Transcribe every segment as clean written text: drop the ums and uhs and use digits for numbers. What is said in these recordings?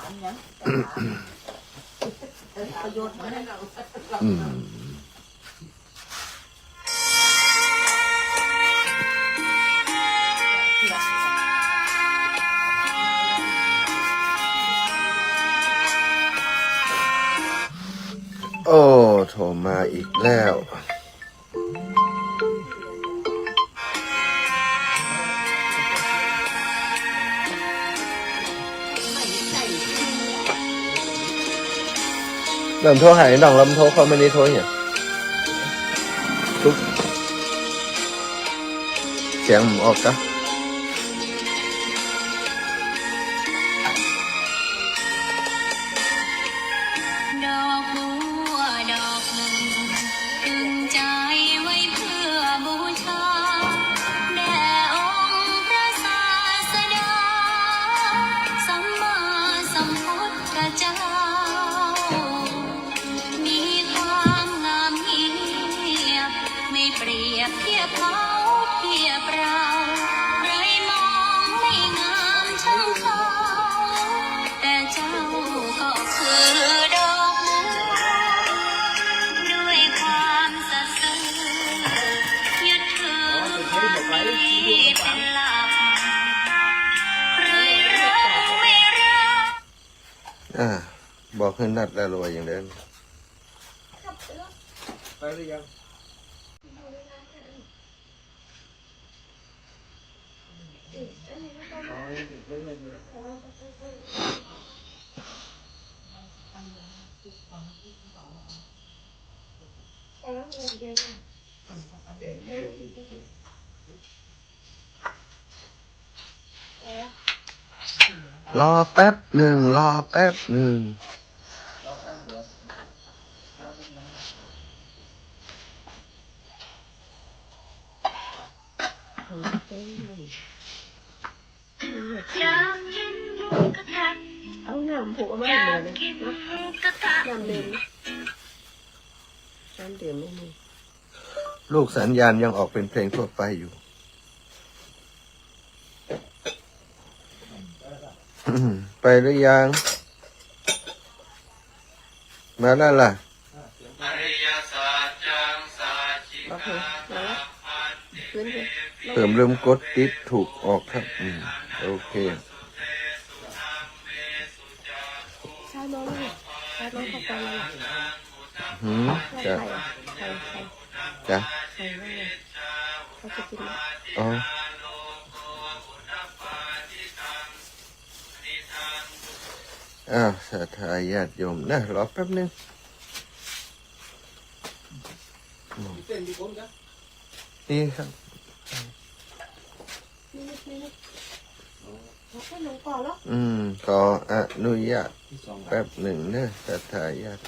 ประโยชน์มาให้เราโอ้โทรมาอีกแล้วเริ่มโทรหาน้องลำโทรเขาไม่ได้โทรเนี่ยทุกเสียงผมออกจ้ะบอกให้นัดแล้วรวยอย่างเดิมไปหรือยังรอแป๊บหนึ่งรอแป๊บหนึ่งเอาหน้ำผูกเอาไว้เลยน้ำดื่มไม่มีลูกสัญญาณยังออกเป็นเพลงทั่วไปอยู่ไปหรือยังมาแล้วล่ะเติมเริ่มกดติดถูกออกครับโอเคใช่น้องใช่น้องเข้าไปแล้วจ้ะจ้ะเขาจะกินอ๋อสาธาญาติโยมนะรอแป๊บนึงนี่ครับขออนุญาตแป๊บหนึ่งนะสาธาญาติ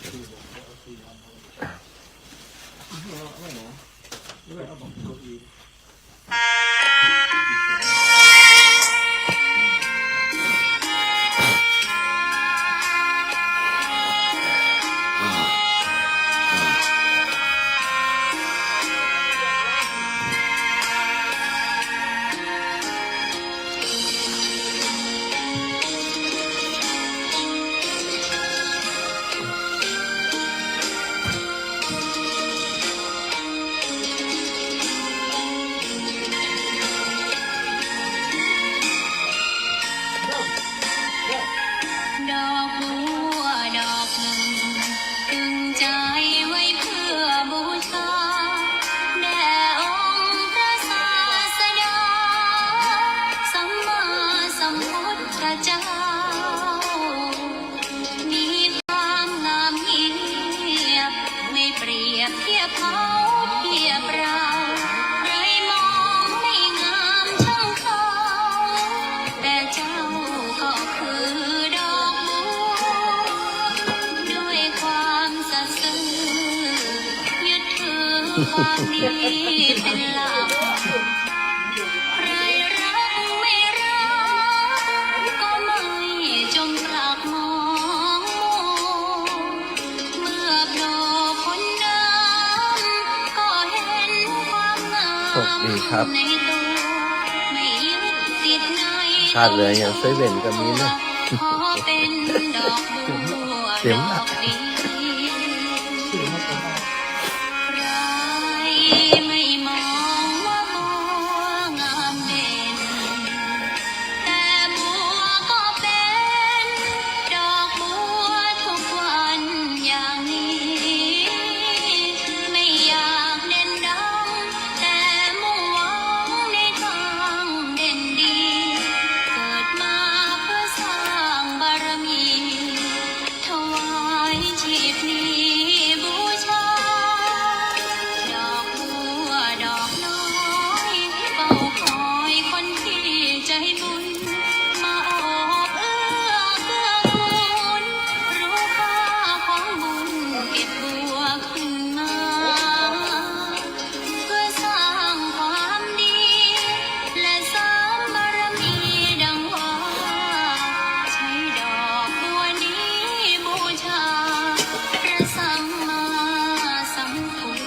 ความดีเป็นหลักใครรักไม่รักก็ไม่จงปรักมองเมื่อโผล่พ้นน้ำก็เห็นความงามในตัวไม่ยึดติดในขาดเหลืออย่างเซเว่นก็มีนะ ขอเป็นดอกบัวดอกเดียวใครไม่มองว่าบัวงามเด่นแต่บัวก็เป็นดอกบัวทุกวันอย่างนี้ไม่อยากเด่นดังแต่มุ่งหวังในทางเด่นดีเกิดมาเพื่อสร้างบารมีถวายชีพนี้บูชาดอกบัวดอกน้อยเฝ้าคอยคนที่ใจบุญมาโอบเอื้อเกื้อกูลรู้ค่าของบุญเก็บบัวขึ้นมาเพื่อสร้างความดีและสร้างบารมีดังว่าใช้ดอกบัวนี้บูชาพระสัมมาสัมพุทธ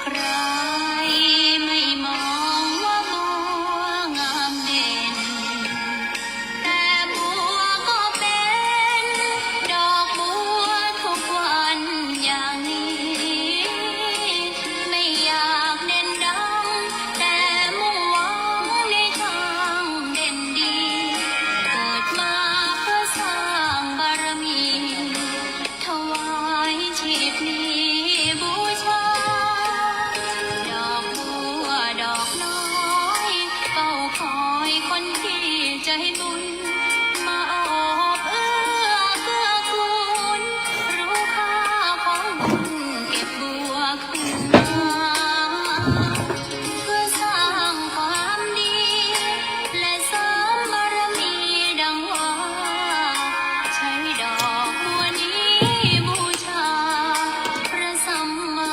ใครไม่มองว่าบัวงามเด่นแต่บัวก็เป็นดอกบัวทุกวันอย่างนี้ไม่อยากเด่นดังแต่มุ่งหวังในทางเด่นดีเกิดมาเพื่อสร้างบารมีถวายชีพนี้บูชาดอกบัวดอกน้อยเฝ้าคอยคนที่ใจบุญมาโอบเอื้อเกื้อกูลรู้ค่าของบุญเก็บบัวขึ้นมาเพื่อสร้างความดีและสร้างบารมีดังว่าใช้ดอกบัวนี้บูชาพระสัมมา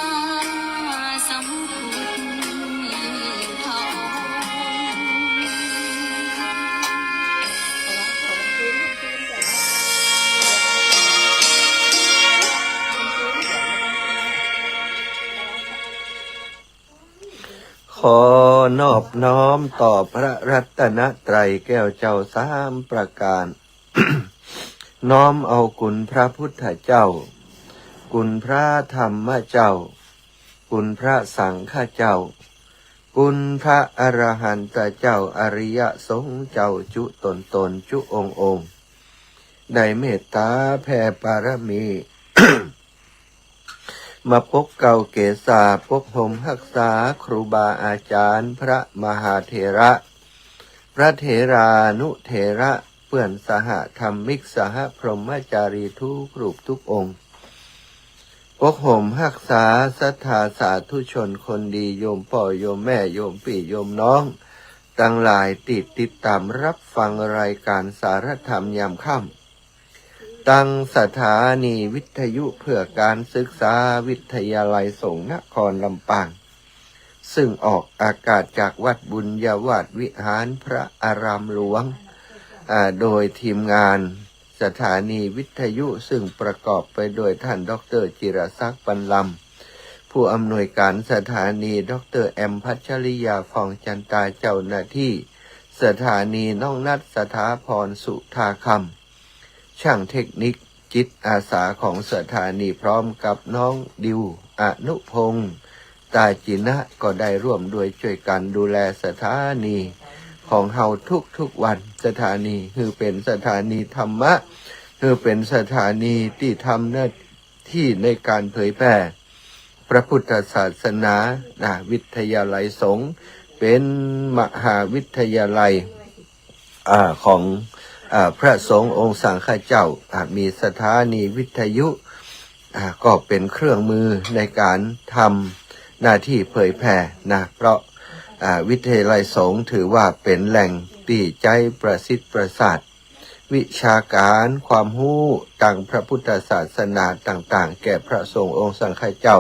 สัมพุทธองค์ขอนอบน้อมต่อพระรัตนตรัยแก้วเจ้าสามประการ น้อมเอาคุณพระพุทธเจ้า คุณพระธรรมเจ้า คุณพระสังฆเจ้า คุณพระอรหันตเจ้าอริยสงฆ์เจ้าจุตนจุองค์ได้เมตตาแผ่ปารมี มาปกเก่าเกศาปกห่มรักษาครูบาอาจารย์พระมหาเถระ พระเถรานุเถระเพื่อนสหธรรมิกสหพรหมจารีทุกรูปทุกองค์ปกห่มรักษาศรัทธาสาธุชนคนดีโยมพ่อโยมแม่โยมพี่โยมน้องตั้งหลายติดตามรับฟังรายการสารธรรมยามค่ำตั้งสถานีวิทยุเพื่อการศึกษาวิทยาลัยสงฆ์นครลำปางซึ่งออกอากาศจากวัดบุญญาวาสวิหารพระอารามหลวงโดยทีมงานสถานีวิทยุซึ่งประกอบไปโดยท่านดร.จิรศักดิ์ปันลำผู้อำนวยการสถานีดร.แอมพัชริยาฟองจันตาเจ้าหน้าที่สถานีน้องนัทสถาพรสุธาคำช่างเทคนิคจิตอาสาของสถานีพร้อมกับน้องดิวอนุพงศ์ตาจินะก็ได้ร่วมด้วยช่วยกันดูแลสถานีของเฮาทุกวันสถานีคือเป็นสถานีธรรมะคือเป็นสถานีที่ทำหน้าที่ในการเผยแพร่พระพุทธศาสนาวิทยาลัยสงฆ์เป็นมหาวิทยาลัยของพระสงฆ์องค์สังฆเจ้ามีสถานีวิทยุก็เป็นเครื่องมือในการทำหน้าที่เผยแพร่เพราะวิทยาลัยสงฆ์ถือว่าเป็นแหล่งตีใจประสิทธิ์ประสาทวิชาการความรู้ต่างพระพุทธศาสนาต่างๆแก่พระสงฆ์องค์สังฆเจ้า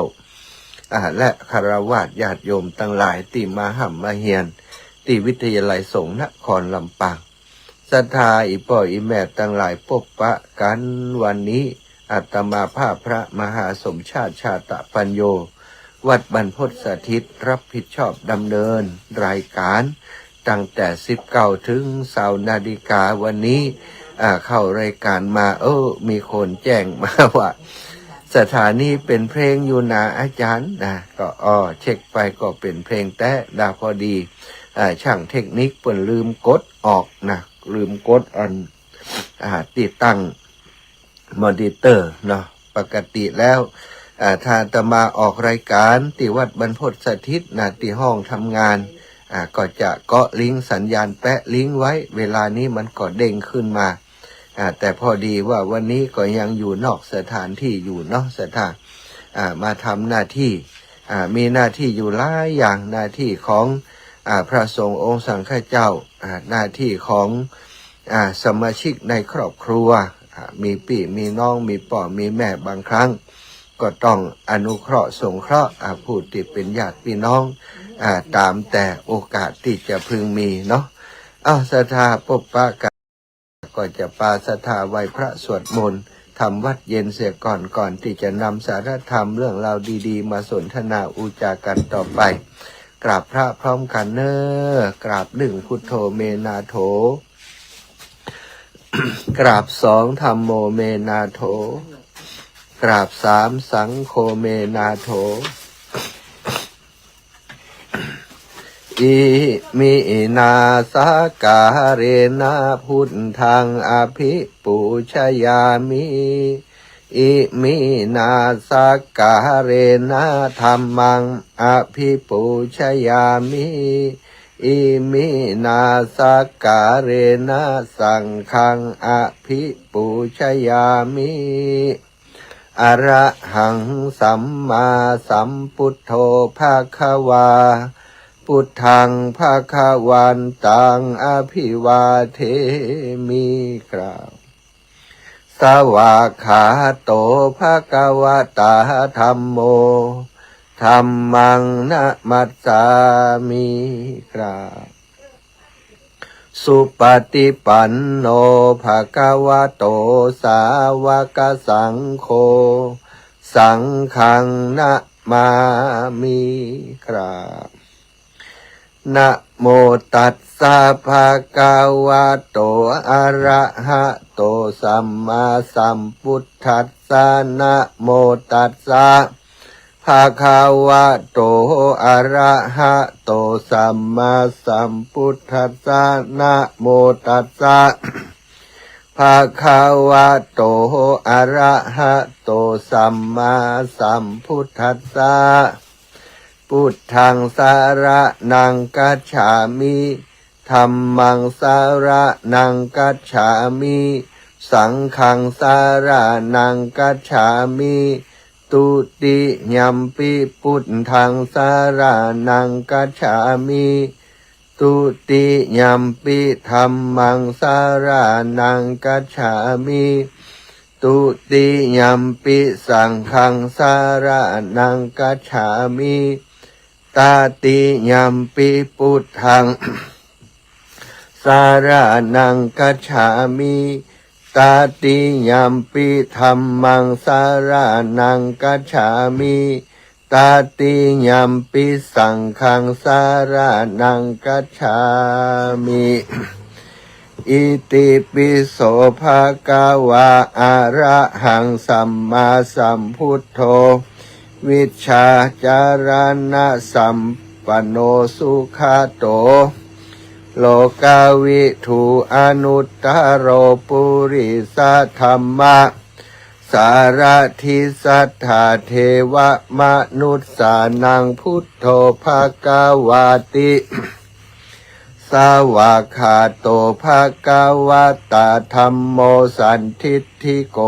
และคฤหัสถ์ญาติโยมทั้งหลายที่มาห่ำมาเฮียน ที่วิทยาลัยสงฆ์นครลำปางศรัทธาอีป่ออีแม่ตั้งหลายพบปะกันวันนี้อาตมาภาพพระมหาสมชาติชาตปัญโยวัดบรรพตสถิตรับผิดชอบดำเนินรายการตั้งแต่19ถึง20 นาฬิกาวันนี้เข้ารายการมามีคนแจ้งมาว่าสถานีเป็นเพลงอยู่นาอาจารย์นะก็เช็คไปก็เป็นเพลงแต่ดาพอดีช่างเทคนิคเปิ่นลืมกดออกนะลืมกดติดตั้งมอนิเตอร์เนาะปกติแล้วถ้าจะมาออกรายการที่วัดบรรพตสถิตนะที่ห้องทำงานก็จะเกาะลิงก์สัญญาณแปะลิงก์ไว้เวลานี้มันก็เด้งขึ้นมาแต่พอดีว่าวันนี้ก็ยังอยู่นอกสถานที่อยู่เนาะสถานมาทำหน้าที่มีหน้าที่อยู่หลายอย่างหน้าที่ของพระสงฆ์องค์สังฆเจ้าหน้าที่ของสมาชิกในครอบครัวมีพี่มีน้องมีพ่อมีแม่บางครั้งก็ต้องอนุเคราะห์สงเคราะห์ผู้ที่เป็นญาติพี่น้องตามแต่โอกาสที่จะพึงมีเนาะศรัทธาพบปะกันก็จะปาศรัทธาไหว้พระสวดมนต์ทำวัดเย็นเสียก่อนที่จะนำสารธรรมเรื่องราวดีๆมาสนทนาอุจากันต่อไปกราบพระพร้อมกันเนอกราบ1พุทโธเมนาโถ กราบ2ธัมโมเมนาโถกราบ3สังโฆเมนาโถอิมินาสากาเรนะพุทธังอภิปูชยามิอิมินาสากาเรนะธัมมังอภิปูชยามิอิมินาสากาเรนะสังฆังอภิปูชยามิอะระหังสัมมาสัมพุทโธภะคะวาพุทธังภะคะวันตังอภิวาเทมิกราบสวากขาโตภะคะวะตาธัมโมธัมมังนะมัสสามิกราบสุปฏิปันโนภะคะวะโตสาวกสังโฆสังฆังนะมามิกราบนะโมตัสสะภะคะวะโตอะระหะโตสัมมาสัมพุทธัสสะนะโมตัสสะภะคะวะโตอะระหะโตสัมมาสัมพุทธัสสะนะโมตัสสะภะคะวะโตอะระหะโตสัมมาสัมพุทธัสสะพุทธังสารนังกัจฉามิธัมมังสารนังกัจฉามิสังฆังสารนังกัจฉามิตุติยัมปิพุทธังสารนังกัจฉามิตุติยัมปิธัมมังสารนังกัจฉามิตุติยัมปิสังฆังสารนังกัจฉามิตาติยัมปิพุทธังสารนังกัจฉามิตาติยัมปิธัมมังสารนังกัจฉามิตาติยัมปิสังฆังสารนังกัจฉามิอิติปิโสภะคะวะอะระหังสัมมาสัมพุทโธวิชชาจารณะสัมปันโนสุขโตโลกาวิถูอนุตตโรปุริสธรรมะสารทิสัทธาเทวมนุษสานังพุทโธภควาติสาวาคาโตภควตาธัมโมสันทิฏฐิโก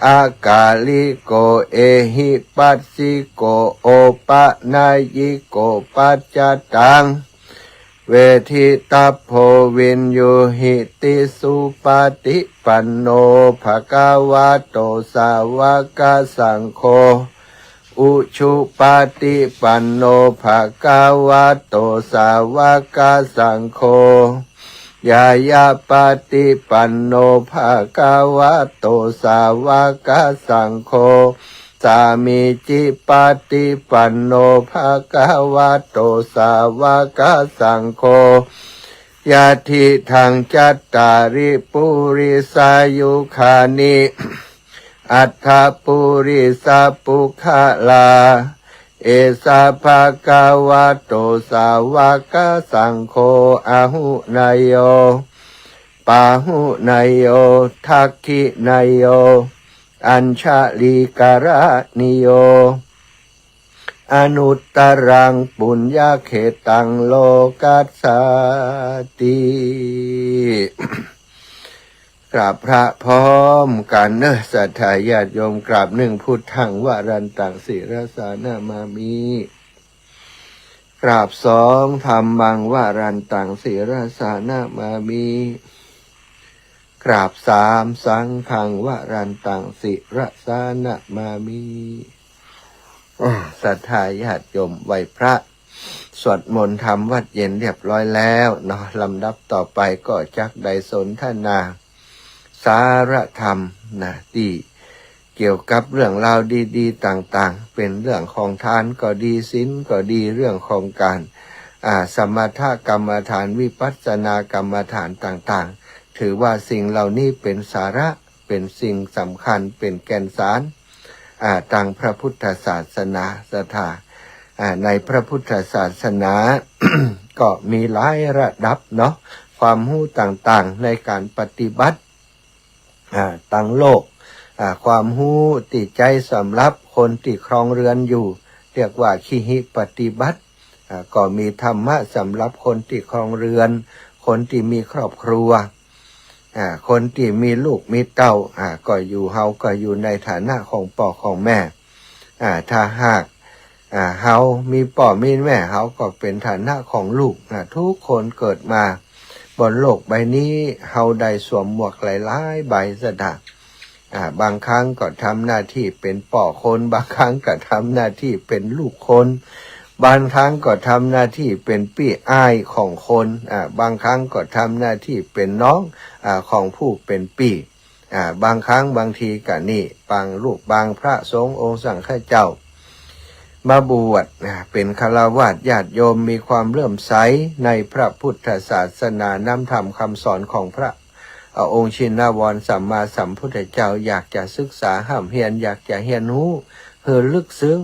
อากาลิโกเอหิปัสสิโกโอปะนายิโกปัจจตังเวทิตัพโพวินโยหิติสุปฏิปันโนภะคะวะโตสาวกสังโฆ อุชุปาติปันโนภะคะวะโตสาวกสังโฆยายาปฏิปันโนภะคะวะโตสาวกสังโฆสามีจิปฏิปันโนภะคะวะโตสาวกสังโฆยาทิทังจัตตาริปุริสายุคานิอัฏฐปุริสาปุคลาเอสาภะคะวะโตสาวกสังโฆอาหุนายโยปาหุนายโยทักขินายโยอัญชลีการะนิโยอนุตตรังปุญญาเขตังโลกัสสติ กราบพระพร้อมกันเนอะสัทธาญาติโยมกราบหนึ่งพุทธังวรันตังศิรสานามามิกราบสองธรรมังวรันตังศิรสานามามิกราบสามสังฆังวรันตังศิรสานามามิศรัทธาญาติโยมไหว้พระสวดมนต์ทำวัดเย็นเรียบร้อยแล้วเนาะลำดับต่อไปก็จักได้สนทนาสารธรรมนะที่เกี่ยวกับเรื่องราวดีๆต่างๆเป็นเรื่องของทานก็ดีศีลก็ดีเรื่องของการสมถกรรมฐานวิปัสสนากรรมฐานต่างๆถือว่าสิ่งเหล่านี้เป็นสาระเป็นสิ่งสำคัญเป็นแก่นสารทางพระพุทธศาสนาศรัทธาในพระพุทธศาสนา ก็มีหลายระดับเนาะความรู้ต่างๆในการปฏิบัติตั้งโลกความรู้ติใจสำหรับคนที่ครองเรือนอยู่เรียกว่าขีหิปฏิบัติก็มีธรรมะสำหรับคนที่ครองเรือนคนที่มีครอบครัวคนที่มีลูกมีเต้าก็อยู่เฮาก็อยู่ในฐานะของพ่อของแม่ถ้าหากเฮามีพ่อมีแม่เฮาก็เป็นฐานะของลูกทุกคนเกิดมาบนโลกใบนี้เฮาได้สวมหมวกหลายๆใบสะดาบางครั้งก็ทำหน้าที่เป็นพ่อคนบางครั้งก็ทำหน้าที่เป็นลูกคนบางครั้งก็ทำหน้าที่เป็นพี่อ้ายของคนบางครั้งก็ทำหน้าที่เป็นน้องของผู้เป็นพี่บางครั้งบางทีก็นี่บางลูกบางพระสงฆ์องค์สังฆเจ้ามาบวชเป็นฆราวาสญาติโยมมีความเลื่อมใสในพระพุทธศาสนานำธรรมคำสอนของพระองค์ชินวรสัมมาสัมพุทธเจ้าอยากจะศึกษาห้ามเฮียนอยากจะเฮียนรู้เพื่อลึกซึ้ง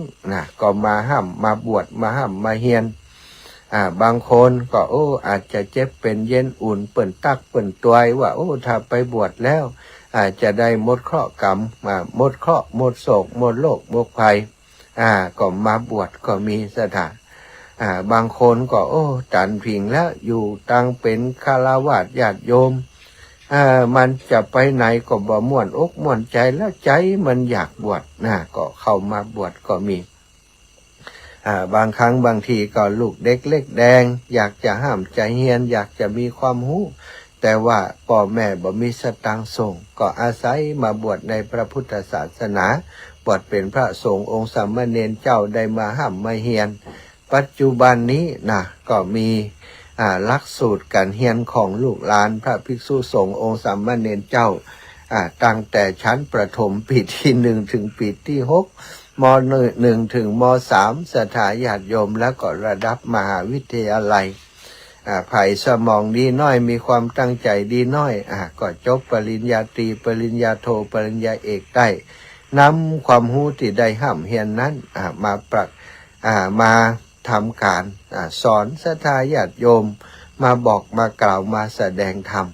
ก็มาห้ามมาบวชมาห้ามมาเฮียนบางคนก็อาจจะเจ็บเป็นเย็นอุ่นเปิ่นตักเปิ่นตวยว่าถ้าไปบวชแล้วอาจจะได้หมดเคราะห์กรรมหมดเคราะห์หมดโศกหมดโรคหมดภัยก็มาบวชก็มีสถานบางคนก็จันผิงแล้วอยู่ตั้งเป็นฆราวาสญาติโยมมันจะไปไหนก็บ่ม่วนอกม่วนใจแล้วใจมันอยากบวชก็เข้ามาบวชก็มีบางครั้งบางทีก็ลูกเด็กเล็กแดงอยากจะห้ามใจเฮียนอยากจะมีความรู้แต่ว่าพ่อแม่บ่มีสตางค์ส่งก็อาศัยมาบวชในพระพุทธศาสนาบวชเป็นพระสงฆ์องค์สามเณรเจ้าได้มาห้ามมาเฮียนปัจจุบันนี้ก็มีหลักสูตรการเฮียนของลูกหลานพระภิกษุสงฆ์องค์สามเณรเจ้าตั้งแต่ชั้นประถมปีที่1ถึงปีที่6ม.1 ถึงม.3 สถาญาติโยมแล้วก็ระดับมหาวิทยาลัยไผ่สมองดีน้อยมีความตั้งใจดีน้อยก็จบปริญญาตรีปริญญาโทปริญญาเอกได้นำความรู้ที่ได้ห้ามเฮียนนั้นมาทำการสอนศรัทธาญาติโยมมาบอกมากล่าวมาแสดงธรรม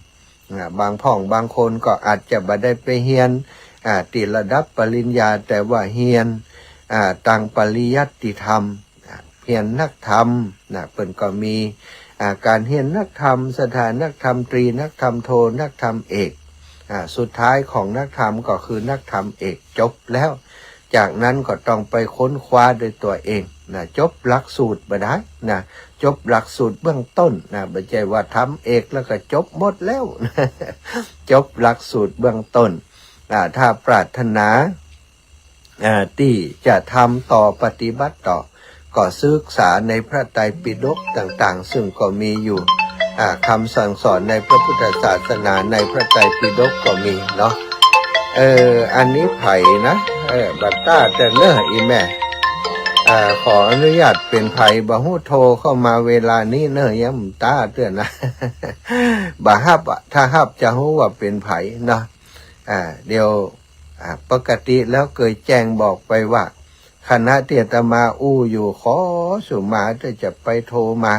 บางพ่องบางคนก็อาจจะบ่ได้ไปเฮียนติระดับปริญญาแต่ว่าเฮียนต่างปริยัติธรรมเฮียนนักธรรมเพิ่นก็มีการเฮียนนักธรรมสถานักธรรมตรีนักธรรมโทนักธรรมเอกสุดท้ายของนักธรรมก็คือนักธรรมเอกจบแล้วจากนั้นก็ต้องไปค้นคว้าโดยตัวเองจบหลักสูตรบ่ได้จบหลักสูตรเบื้องต้นไม่ใช่ว่าทำเอกแล้วก็จบหมดแล้ว จบหลักสูตรเบื้องต้นถ้าปรารถนา ที่จะทำต่อปฏิบัติต่อก็ศึกษาในพระไตรปิฎกต่างๆซึ่งก็มีอยู่คำสั่งสอนในพระพุทธศาสนาในพระไตรปิฎกก็มีเนาะอันนี้ไผ่นะบัตต้าแต่เนออีแม่ขออนุญาตเป็นไผ่บะฮู้โทรเข้ามาเวลานี้เนอยังตาเตือนนะ บะฮับถ้าฮับจะฮู้ว่าเป็นไผ่เนาะเดี๋ยวปกติแล้วเคยแจ้งบอกไปว่าคณะที่อาตมาอู้อยู่ขอสุมาจะไปโทรมา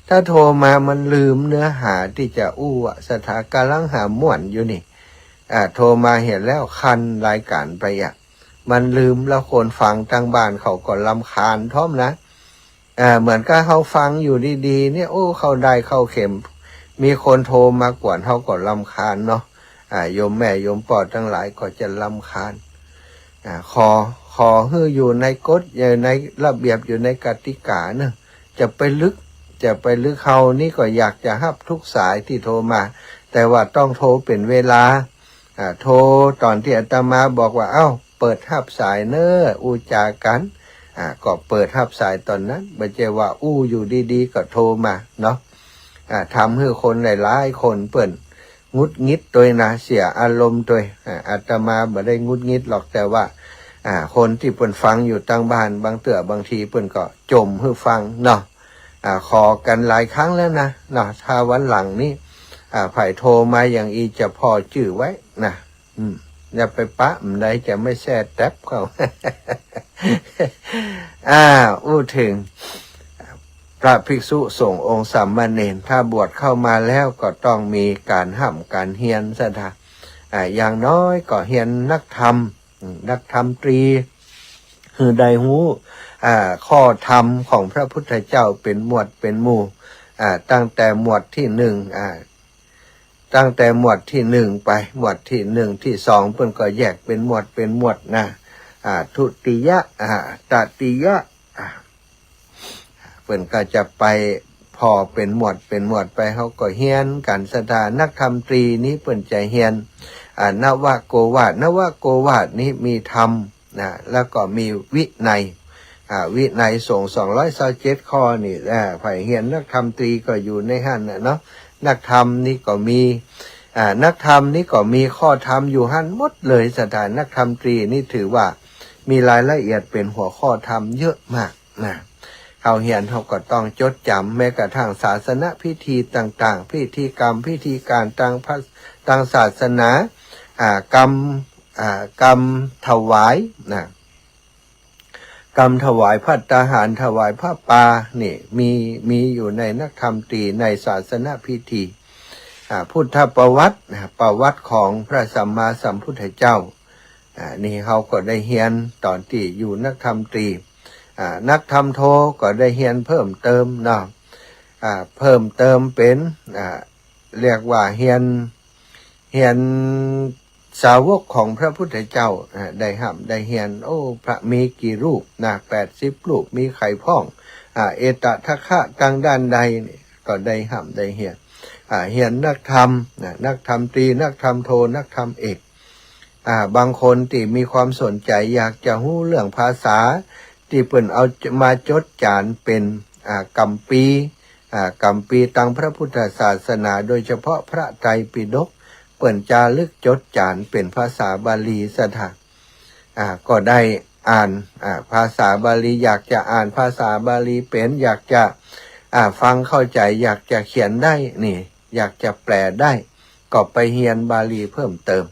ถ้าโทรมามันลืมเนื้อหาที่จะอู้สถานการณ์หาม่วนอยู่นี่โทรมาเห็นแล้วคันรายการไปมันลืมแล้วคนฟังทางบ้านเขาก็รำคาญท้อมนะเหมือนกับเขาฟังอยู่ดีๆเนี่ยโอ้เขาได้เข้าเข็มมีคนโทรมากวนเขาก็รำคาญเนาะโยมแม่โยมปอดทั้งหลายก็จะรำคาญขอให้อยู่ในกฎอยู่ในระเบียบอยู่ในกติกาเนอะจะไปลึกเขานี่ก็อยากจะฮับทุกสายที่โทรมาแต่ว่าต้องโทรเป็นเวลาโทรตอนที่อาตมาบอกว่าเปิดฮับสายเนอะอู้จากันก็เปิดฮับสายตอนนั้นไม่ใช่ว่าอู้อยู่ดีๆก็โทรมาเนาะทำให้คนหลายๆคนเปิ่นงุดงิดตัวนะเสียอารมณ์ตัวอาตมาไม่ได้งุดงิดหรอกแต่ว่าคนที่เปิ่นฟังอยู่ตั้งบ้านบางเตื่อบางทีเปิ่นก็จมให้ฟังเนาะขอกันหลายครั้งแล้วนะเนาะถ้าวันหลังนี้ไผ่โทรมาอย่างอีจะพอจื่อไว้นะอย่าไปปะมันได้จะไม่แช่แท็บเขา อู้ถึงพระภิกษุสงฆ์องค์สามเณรถ้าบวชเข้ามาแล้วก็ต้องมีการห้ำการเฮียนซะนะอย่างน้อยก็เฮียนนักธรรมตรีคือได้หูข้อธรรมของพระพุทธเจ้าเป็นหมวดเป็นหมู่ตั้งแต่หมวดที่หนึ่งไปหมวดที่หนึ่งที่สองเพิ่นก็แยกเป็นหมวดนะทุติยะตติยะเพิ่นก็จะไปพอเป็นหมวดไปเขาก็เฮียนกันสถานักธรรมตรีนี้เพิ่นจะเฮียนนวโกวาทนี้มีธรรมนะแล้วก็มีวินัยวินัยสงฆ์227ข้อนี่ไผ่เฮียนนักธรรมตรีก็อยู่ในหั่นน่ะเนาะนักธรรมนี่ก็มีนักธรรมนี่ก็มีข้อธรรมอยู่หั่นหมดเลยสถานนักธรรมตรีนี่ถือว่ามีรายละเอียดเป็นหัวข้อธรรมเยอะมากนะเขาเฮียนเขาก็ต้องจดจำแม้กระทั่งศาสนพิธีต่างๆพิธีกรรมพิธีการทางศาสนากรรมถวายนะกรรมถวายภัตตาหารถวายผ้าป่านี่มีอยู่ในนักธรรมตรีในศาสนพิธีพุทธประวัติของพระสัมมาสัมพุทธเจ้านี่เขาก็ได้เฮียนตอนที่อยู่นักธรรมตรีนักธรรมโทก็ได้เฮียนเพิ่มเติมเนาะเพิ่มเติมเป็นเรียกว่าเฮียนสาวกของพระพุทธเจ้าได้เฮียนพระมีกี่รูปนะ80 รูปมีไข่พ่องเอตทัคคะกลางด้านใดนี่ก็ได้เฮียนเฮียนนักธรรมตรีนักธรรมโทนักธรรมเอกบางคนที่มีความสนใจอยากจะรู้เรื่องภาษาที่เปิ่นเอามาจดจานเป็นกัมปีตังพระพุทธศาสนาโดยเฉพาะพระไตรปิฎกเปิ่นจารึกจดจานเป็นภาษาบาลีสถาก็ได้อ่านภาษาบาลีอยากจะอ่านภาษาบาลีเป็นอยากจะฟังเข้าใจอยากจะเขียนได้นี่อยากจะแปลได้ก็ไปเรียนบาลีเพิ่มเติม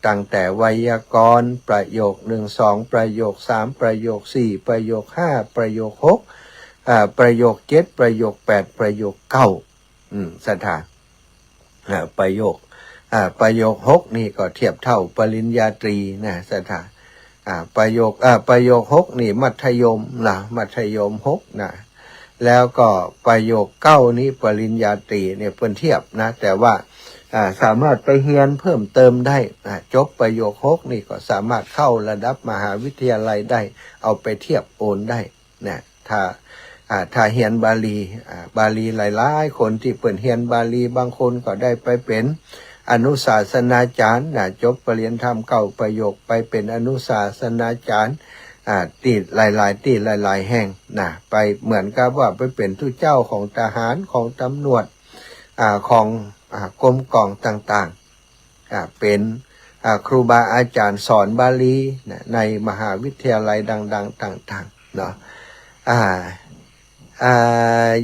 ตั้งแต่ไวยากรณ์ประโยค1 2ประโยค3ประโยค4ประโยค5ประโยค6ประโยค7ประโยค8ประโยค9สถาประโยค6นี่ก็เทียบเท่าปริญญาตรีนะสถาประโยค6นี่มัธยม6นะแล้วก็ประโยค9นี้ปริญญาตรีเนี่ยเพิ่นเทียบนะแต่ว่าสามารถไปเรียนเพิ่มเติมได้จบประโยค6นี่ก็สามารถเข้าระดับมหาวิทยาลัยได้เอาไปเทียบโอนได้นะถ้าเรียนบาลีหลายๆคนที่เปิดเรียนบาลีบางคนก็ได้ไปเป็น อนุศาสนาจารย์จบปรริญญาธรรม9ประโยคไปเป็นอนุศาสนาจารย์ตีหลายๆตีหลายๆแห่งไปเหมือนกับว่าไปเป็นผู้เจ้าของทหารของตำรวจของกรมกองต่างๆเป็นครูบาอาจารย์สอนบาลีในมหาวิทยาลัยดังๆต่างๆเนาะ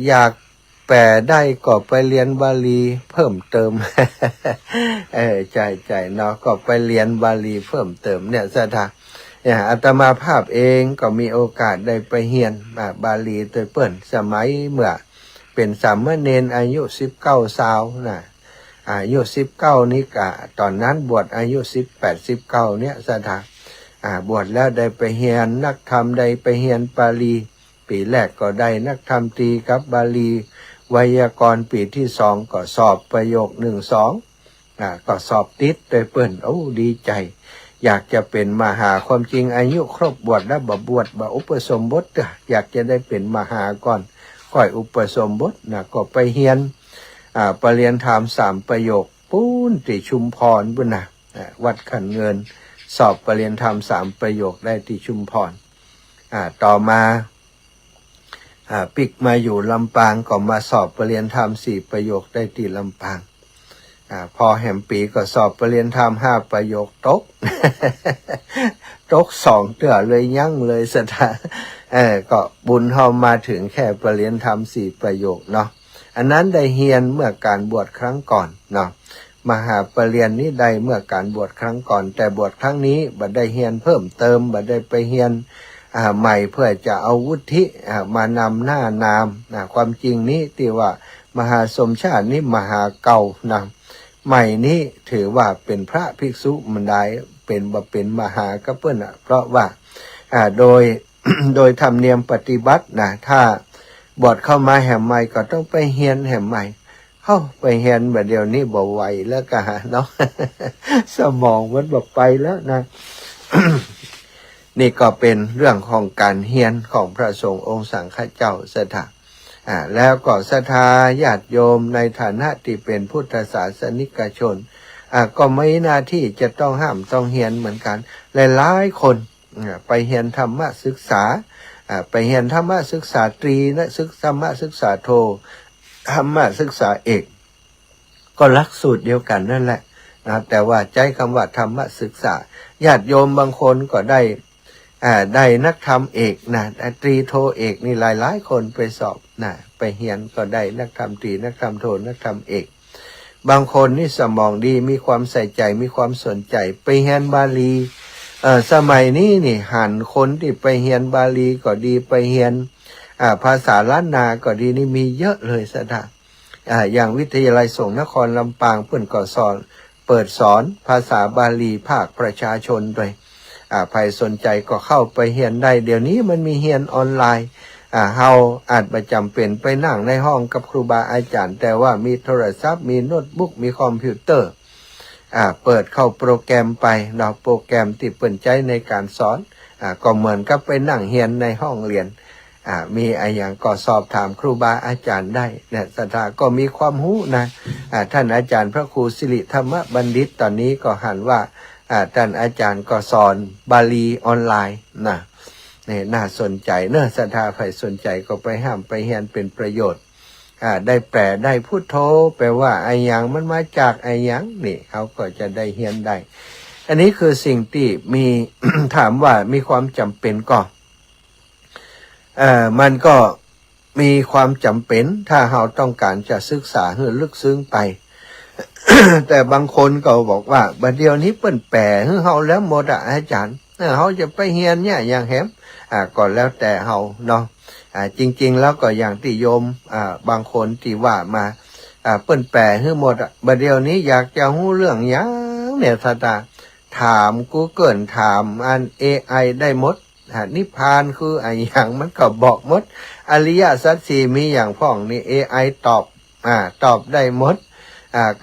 อยากแปลได้ก็ไปเรียนบาลีเพิ่มเติม ใจเนาะก็ไปเรียนบาลีเพิ่มเติมเนี่ยสถาอาตมาภาพเองก็มีโอกาสได้ไปเรียนบาลีโดยเปิ่นสมัยเมื่อเป็นสามเณรอายุ19 20อายุ19นี่กะตอนนั้นบวชอายุ18 19เนี่ยสถาบวชแล้วได้ไปเรียนนักธรรมได้ไปเรียนบาลีปีแรกก็ได้นักธรรมตรีกับบาลีไวยากรณ์ปีที่2ก็สอบประโยค1-2ก็สอบติดโดยเปิ่นดีใจอยากจะเป็นมหาความจริงอายุครบบวชแล้วบวชอุปสมบทอยากจะได้เป็นมหาก่อนค่อยอุปสมบทก็ไปเรียนปรริญญาธรรม3ประโยคปูนที่ชุมพรบุญวัดขันเงินสอบปรริญญาธรรม3ประโยคได้ที่ชุมพรต่อมาปิกมาอยู่ลำปางก็มาสอบปรริญญาธรรม4ประโยคได้ที่ลำปางพอแห่มปีก็สอบปรริญญาธรรม5ประโยคตก ตก2เตื้อเลยยั่งเลยสถาก็บุญเฮามาถึงแค่ปรริญญาธรรม4ประโยคเนาะอันนั้นได้เฮียนเมื่อการบวชครั้งก่อนเนาะมหาปรริญญานี้ได้เมื่อการบวชครั้งก่อนแต่บวชครั้งนี้บัดได้เฮียนเพิ่มเติมบัดได้ไปเฮียนใหม่เพื่อจะเอาวุฒิมานำหน้านามความจริงนี้ที่ว่ามหาสมชาตินี้มหาเก่านะใหม่นี้ถือว่าเป็นพระภิกษุมันได้เป็นมหากระเปิ้นเพราะว่าโดย โดยธรรมเนียมปฏิบัติถ้าบวชเข้ามาแห่มใหม่ก็ต้องไปเฮียนแห่มใหม่เข้าไปเฮียนแบบเดียวนี้บ่ไหวแล้วกะเนาะ สมองมันบอกไปแล้วนะ นี่ก็เป็นเรื่องของการเฮียนของพระสงฆ์องค์สังฆเจ้าสถาแล้วก็ศรัทธาญาติโยมในฐานะที่เป็นพุทธศาสนิกชนก็ไม่หน้าที่จะต้องห้ามต้องเฮียนเหมือนกันหลายๆคนไปเฮียนธรรมศึกษาไปเฮียนธรรมศึกษาตรีและธรรมศึกษาโทธรรมศึกษาเอกก็หลักสูตรเดียวกันนั่นแหละแต่ว่าใจคำว่าธรรมศึกษาญาติโยมบางคนก็ได้นักธรรมเอกตรีโทเอกนี่หลายๆคนไปสอบไปเฮียนก็ได้นักธรรมตรีนักธรรมโทนักธรรมเอกบางคนนี่สมองดีมีความใส่ใจมีความสนใจไปเฮียนบาลีสมัยนี้นี่หันคนที่ไปเฮียนบาลีก็ดีไปเฮียนภาษาล้านนาก็ดีนี่มีเยอะเลยสถาอย่างวิทยาลัยสงฆ์นครลำปางเพื่อนก็เปิดสอนภาษาบาลีภาคประชาชนด้วยใครสนใจก็เข้าไปเฮียนได้เดี๋ยวนี้มันมีเฮียนออนไลน์เฮาอาจประจำเป็นไปนั่งในห้องกับครูบาอาจารย์แต่ว่ามีโทรศัพท์มีโน้ตบุ๊กมีคอมพิวเตอร์เปิดเข้าโปรแกรมไปโปรแกรมที่เปิดใจในการสอนก็เหมือนกับไปนั่งเฮียนในห้องเรียนมีอย่างก็สอบถามครูบาอาจารย์ได้เนี่ยศรัทธาก็มีความรู้นะท่านอาจารย์พระครูสิริธรรมบัณฑิตตอนนี้ก็หันว่าท่านอาจารย์ก็สอนบาลีออนไลน์นี่น่าสนใจเนอะศรัทธาใครสนใจก็ไปห้ามไปเฮียนเป็นประโยชน์ได้แปลได้พุทโธแปลว่าไอ้ยังมันมาจากไอ้ยังนี่เขาก็จะได้เฮียนได้อันนี้คือสิ่งที่มี ถามว่ามีความจำเป็นก็มันก็มีความจำเป็นถ้าเราต้องการจะศึกษาให้ลึกซึ้งไป แต่บางคนก็บอกว่าบัดเดี๋ยวนี้เปิ้นแปลให้เฮาแล้วหมดอาจารย์เฮาจะไปเฮียนเนี่ยอย่างแหมก็แล้วแต่เฮาเนาะจริงๆแล้วก็อย่างที่โยมบางคนที่ว่ามาเปิ้นแปลให้หมดบัดเดี๋ยวนี้อยากจะรู้เรื่องหยังเนี่ยถาม Google ถามAI ได้หมดนิพพานคือไอ้อย่างมันก็บอกหมดอริยสัจสี่มีอย่างพ่องนี่ AI ตอบได้หมด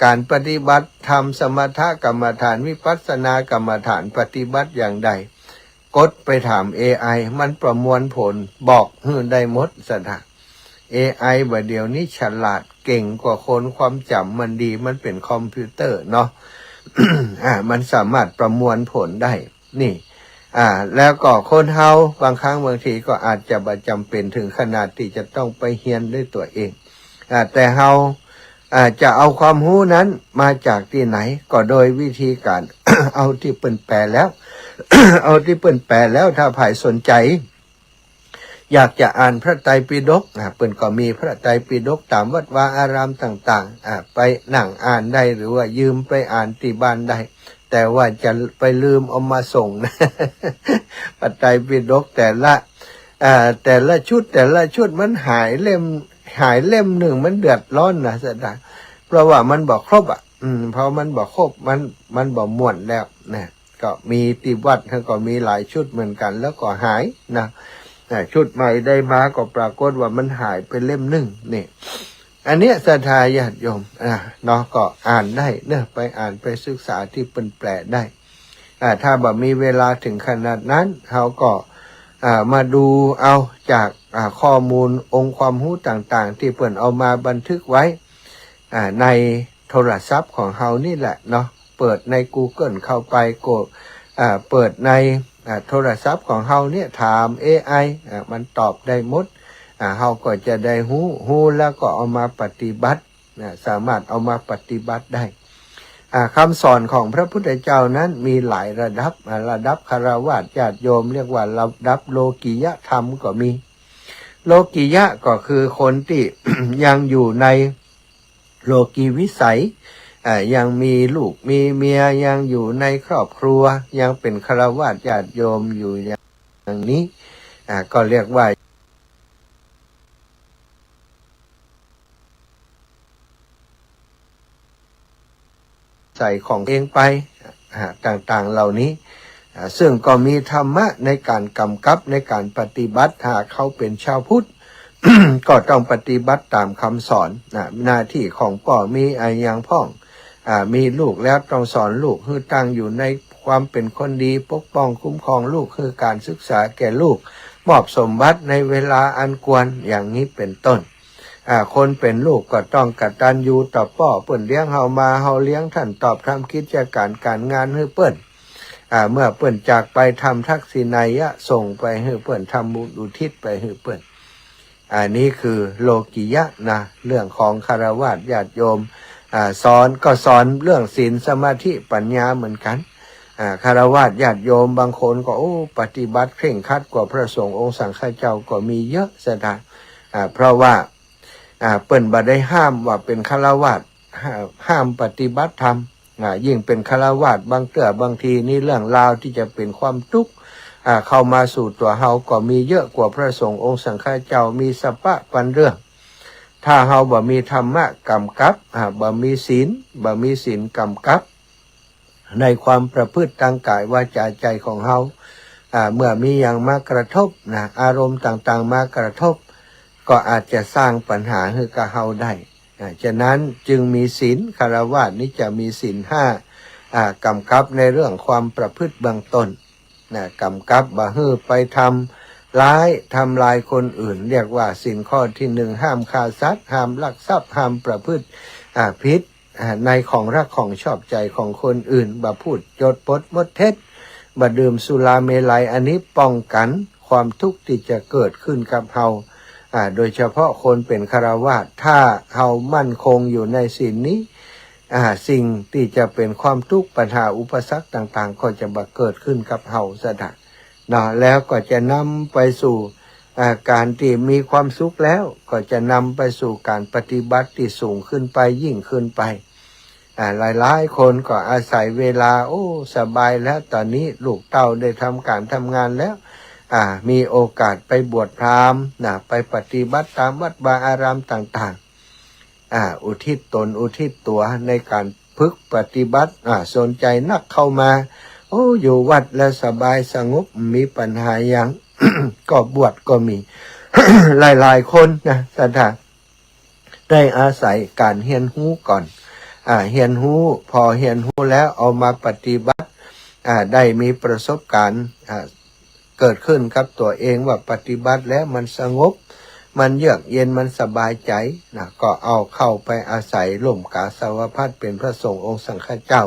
การปฏิบัติทำสมถกรรมฐานวิปัสสนากรรมฐานปฏิบัติอย่างใดกดไปถาม AI มันประมวลผลบอกได้หมดสถา AI บัดเดี๋ยวนี้ฉลาด เก่งกว่าคนความจำมันดีมันเป็นคอมพิวเตอร์เนาะ มันสามารถประมวลผลได้นี่แล้วก็คนเฮาบางครั้งบางทีก็อาจจะบ่จำเป็นถึงขนาดที่จะต้องไปเรียนด้วยตัวเองแต่เฮาจะเอาความรู้นั้นมาจากที่ไหนก็โดยวิธีการ เอาที่เปิ้นแปลแล้ว เอาที่เปิ้นแปลแล้วถ้าใครสนใจอยากจะอ่านพระไตรปิฎกเปิ้นก็มีพระไตรปิฎกตามวัดวาอารามต่างๆไปนั่งอ่านได้หรือว่ายืมไปอ่านที่บ้านได้แต่ว่าจะไปลืมเอามาส่งนะ พระไตรปิฎกแต่ละชุดมันหายเล่มหนึ่งมันเดือดร้อนนะสดาเพราะว่ามันบอกครบเพราะมันบอกครบมันบอกม่วนแล้วนะก็มีติวัดก็มีหลายชุดเหมือนกันแล้วก็หายนะชุดใหม่ได้มาก็ปรากฏว่ามันหายไปเล่มหนึ่งนี่อันเนี้ยศรัทธาญาติโยมเนาะก็อ่านได้เนอะไปอ่านไปศึกษาที่เป็นแปลได้ถ้าแบบมีเวลาถึงขนาดนั้นเขาก็มาดูเอาจากข้อมูลองค์ความรู้ต่างๆที่เปิ่นเอามาบันทึกไว้ในโทรศัพท์ของเขานี่แหละเนาะเปิดใน Google เข้าไปกดเปิดในโทรศัพท์ของเขาเนี่ยถาม AI มันตอบได้หมดเขาก็จะได้หู้แล้วก็เอามาปฏิบัติสามารถเอามาปฏิบัติได้คำสอนของพระพุทธเจ้านั้นมีหลายระดับคฤหัสถ์ญาติโยมเรียกว่าระดับโลกิยธรรมก็มีโลกิยะก็คือคนที่ ยังอยู่ในโลกีวิสัยยังมีลูกมีเมียยังอยู่ในครอบครัวยังเป็นคฤหัสถ์ญาติโยมอยู่อย่างนี้ก็เรียกว่าใส่ของเองไปต่างๆเหล่านี้ซึ่งก็มีธรรมะในการกำกับในการปฏิบัติหากเขาเป็นชาวพุทธ ก็ต้องปฏิบัติตามคำสอนหน้าที่ของพ่อมีอย่างพ่องมีลูกแล้วต้องสอนลูกให้ตั้งอยู่ในความเป็นคนดีปกป้องคุ้มครองลูกคือการศึกษาแก่ลูกมอบสมบัติในเวลาอันควรอย่างนี้เป็นต้นคนเป็นลูกก็ต้องกตัญญูต่อพ่อเปิ้นเลี้ยงเฮามาเฮาเลี้ยงท่านตอบทำกิจการงานให้เปิ้นเมื่อเปิ้นจากไปทำทักษิณัยะส่งไปให้เปิ้นทำบุญอุทิศไปให้เปิ้นอันนี้คือโลกิยะนะเรื่องของคฤหัสถ์ญาติโยมสอนเรื่องศีลสมาธิปัญญาเหมือนกันคฤหัสถ์ญาติโยมบางคนก็ปฏิบัติเคร่งครัดกว่าพระสงฆ์องค์สังฆเจ้าก็มีเยอะสถานเพราะว่าเปิ้นบ่ได้ห้ามว่าเป็นคฤหัสถ์ห้ามปฏิบัติธรรมยิ่งเป็นคฤหัสถ์บางทีนี่เรื่องราวที่จะเป็นความทุกข์เข้ามาสู่ตัวเฮาก็มีเยอะกว่าพระสงฆ์องค์สังฆเจ้ามีสปะปันเรื่องถ้าเฮาบ่มีธรรมะกำกับบ่มีศีลกำกับในความประพฤติทางกายวาจาใจของเฮาเมื่อมีอย่างมากระทบอารมณ์ต่างๆมากระทบก็อาจจะสร้างปัญหาให้กับเฮาได้ฉะนั้นจึงมีศีลคฤหัสถ์นี้จะมีศีล5กำกับในเรื่องความประพฤติเบื้องต้นกำกับบ่ให้ไปทำลายคนอื่นเรียกว่าศีลข้อที่1ห้ามฆ่าสัตว์ห้ามลักทรัพย์ห้ามประพฤติผิดในของรักของชอบใจของคนอื่นบ่พูดโจดปดมดเท็จบ่ดื่มสุราเมลัยอันนี้ป้องกันความทุกข์ที่จะเกิดขึ้นกับเฮาโดยเฉพาะคนเป็นคฤหัสถ์ถ้าเฮามั่นคงอยู่ในศีลนี้สิ่งที่จะเป็นความทุกข์ปัญหาอุปสรรคต่างๆก็จะบังเกิดขึ้นกับเฮาซะได้แล้วก็จะนำไปสู่การที่มีความสุขแล้วก็จะนำไปสู่การปฏิบัติที่สูงขึ้นไปยิ่งขึ้นไปหลายคนก็อาศัยเวลาสบายแล้วตอนนี้ลูกเต้าได้ทำการทำงานแล้วมีโอกาสไปบวชพราหมณ์ไปปฏิบัติตามวัดวาอารามต่างๆอุทิศตนอุทิศตัวในการพึกปฏิบัติสนใจนักเข้ามาอยู่วัดแล้วสบายสงบมีปัญหาอย่าง ก็บวชก็มี หลายๆคนนะสถาได้อาศัยการเฮียนหูก่อนเฮียนหูพอเฮียนหูแล้วเอามาปฏิบัติได้มีประสบการณ์เกิดขึ้นกับตัวเองว่าปฏิบัติแล้วมันสงบ มันเยือกเย็นมันสบายใจนะก็เอาเข้าไปอาศัยร่มกาสาวพัสเป็นพระสงฆ์องค์สังฆเจ้า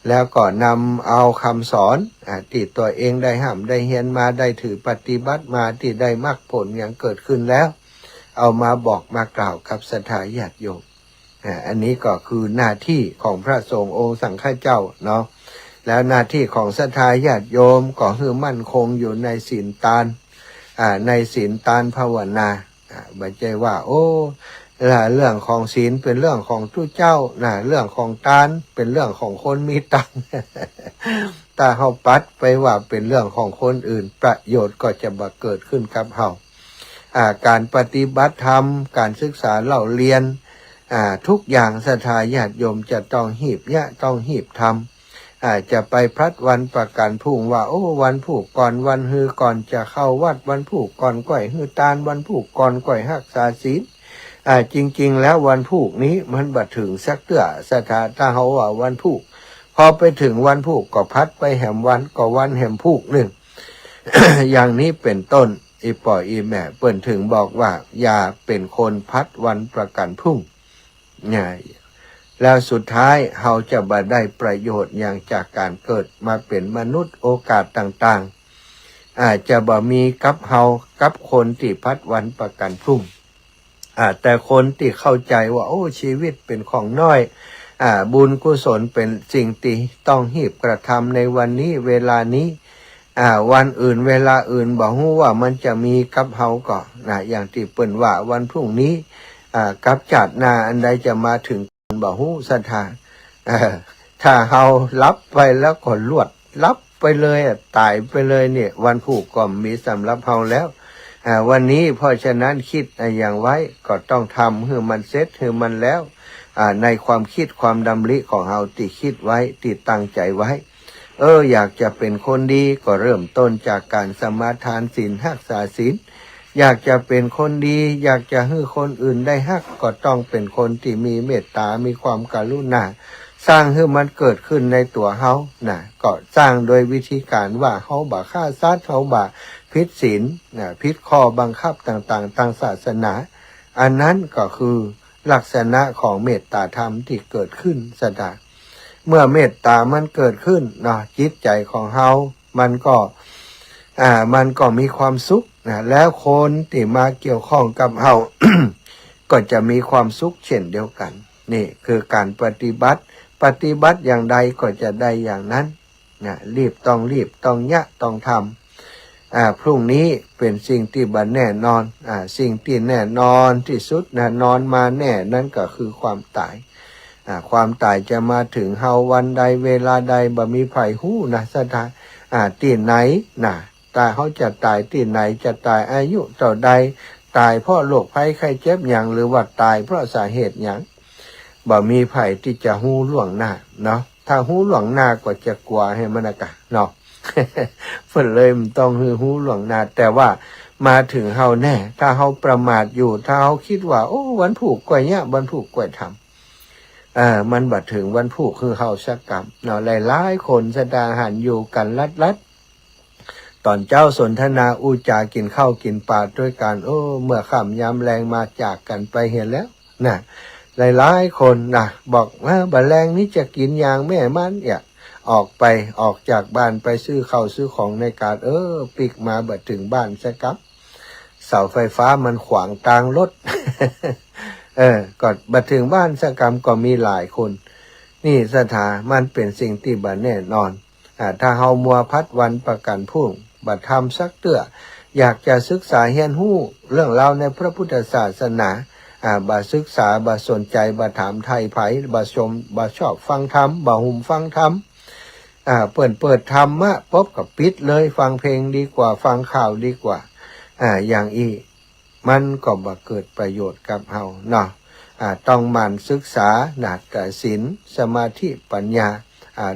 แล้วก็นำเอาคำสอนที่ตัวเองได้ห้ามได้เฮียนมาได้ถือปฏิบัติมาที่ได้มรรคผลอย่างเกิดขึ้นแล้วเอามาบอกมากล่าวกับศรัทธาญาติโยมอันนี้ก็คือหน้าที่ของพระสงฆ์องค์สังฆเจ้าเนาะแล้วหน้าที่ของศรัทธาญาติโยมก็คือมั่นคงอยู่ในศีลทานในศีลทานภาวนาไม่ใช่ว่าโอ้เรื่องของศีลเป็นเรื่องของทุเจ้าเรื่องของทานเป็นเรื่องของคนมีตังค์ ถ้าเขาปัดไปว่าเป็นเรื่องของคนอื่นประโยชน์ก็จะบังเกิดขึ้นกับเขาการปฏิบัติธรรมการศึกษาเล่าเรียนทุกอย่างศรัทธาญาติโยมจะต้องหีบต้องหีบทำจะไปพลัดวันประกันพรุ่งว่าโอ้วันผูกก่อนวันฮือก่อนจะเข้าวัดวันผูกก่อนก่อยฮือตานวันผูกก่อนก่อยหักษาศีลจริงๆแล้ววันผูกนี้มันบัดถึงสักเตื้อศรัทธาถ้าเขาว่าวันผูกพอไปถึงวันผูกก็พัดไปแหมวันก็วันแหมผูกหนึ่ง อย่างนี้เป็นต้นอีป่ออีแม่เปิ่นถึงบอกว่าอย่าเป็นคนพัดวันประกันพรุ่งเนี่ยแล้วสุดท้ายเราจะบ่ได้ประโยชน์อย่างจากการเกิดมาเป็นมนุษย์โอกาสต่างๆอาจจะบ่มีกับเฮากับคนที่พัดวันประกันพรุ่งแต่คนที่เข้าใจว่าโอ้ชีวิตเป็นของน้อยบุญกุศลเป็นสิ่งที่ต้องหีบกระทำในวันนี้เวลานี้วันอื่นเวลาอื่นบอกว่ามันจะมีกับเฮาก็อย่างที่เปิ่นว่าวันพรุ่งนี้กับจัดนาอันใดจะมาถึงบอกศรัทธาถ้าเฮารับไปแล้วก็ลวดรับไปเลยตายไปเลยเนี่ยวันผูกก็มีสำหรับเฮาแล้ววันนี้เพราะฉะนั้นคิดอย่างไว้ก็ต้องทำให้มันเสร็จให้มันแล้วในความคิดความดำริของเฮาที่คิดไว้ที่ตั้งใจไว้อยากจะเป็นคนดีก็เริ่มต้นจากการสมาทานศีลรักษาศีลอยากจะเป็นคนดีอยากจะให้คนอื่นได้ฮักก็ต้องเป็นคนที่มีเมตตามีความกรุณาสร้างให้มันเกิดขึ้นในตัวเฮาก็สร้างโดยวิธีการว่าเฮาบ่ฆ่าสัตว์เฮาบ่ผิดศีลผิดข้อบังคับต่างๆทางศาสนาอันนั้นก็คือลักษณะของเมตตาธรรมที่เกิดขึ้นสดาเมื่อเมตตามันเกิดขึ้นจิตใจของเฮามันก็มีความสุขแล้วคนที่มาเกี่ยวข้องกับเฮา ก็จะมีความสุขเช่นเดียวกันนี่คือการปฏิบัติอย่างใดก็จะได้อย่างนั้นรีบต้องต้องทำพรุ่งนี้เป็นสิ่งที่บัดแน่นอนสิ่งที่แน่นอนที่สุดนอนมาแน่นั่นก็คือความตายความตายจะมาถึงเฮาวันใดเวลาใดบ่มีไผฮู้สถานที่ไหนตายเขาจะตายที่ไหนจะตายอายุเท่าใดตายเพราะโรคภัยไข้เจ็บอย่างหรือว่าตายเพราะสาเหตุอย่างบ่มีไผที่จะฮู้ล่วงหน้าเนาะถ้าฮู้ล่วงหน้าก็จะกลัวให้มันเนาะ เพิ่นเลยมันต้องฮู้ล่วงหน้าแต่ว่ามาถึงเฮาแน่ถ้าเฮาประมาทอยู่ถ้าเฮาคิดว่าโอ้วันผูกกว่าเนี่ยวันผูกกว่าทำมันบัดถึงวันผูกคือเฮาสักกรรมเนาะหลายๆคนแสดงหันอยู่กันลัดตอนเจ้าสนทนาอุจากินข้าวกินปลาด้วยกันเมื่อค่ำยามแรงมาจากกันไปเห็นแล้วหลายๆคนบอกว่าบัดแรงนี้จะกินยางแม่มันออกจากบ้านไปซื้อข้าวซื้อของในการปิกมาบัดถึงบ้านสักกับเสาไฟฟ้ามันขวางทางรถ ก็บัดถึงบ้านสักกรรมก็มีหลายคนนี่สถามันเป็นสิ่งที่บัดแน่นอนถ้าเฮามัวพัดวันประกันพรุ่งบัดทำสักเตื้ออยากจะศึกษาเฮียนฮู้เรื่องราวในพระพุทธศาสนาบ่ศึกษาบ่สนใจบ่ถามไทยไผบ่ชมบ่ชอบฟังธรรมบ่หุ่มฟังธรรมเปิดธรรมะปุ๊บกับปิดเลยฟังเพลงดีกว่าฟังข่าวดีกว่าอย่างอีมันก็บ่เกิดประโยชน์กับเฮาเนาะต้องหมั่นศึกษาศีลสมาธิปัญญา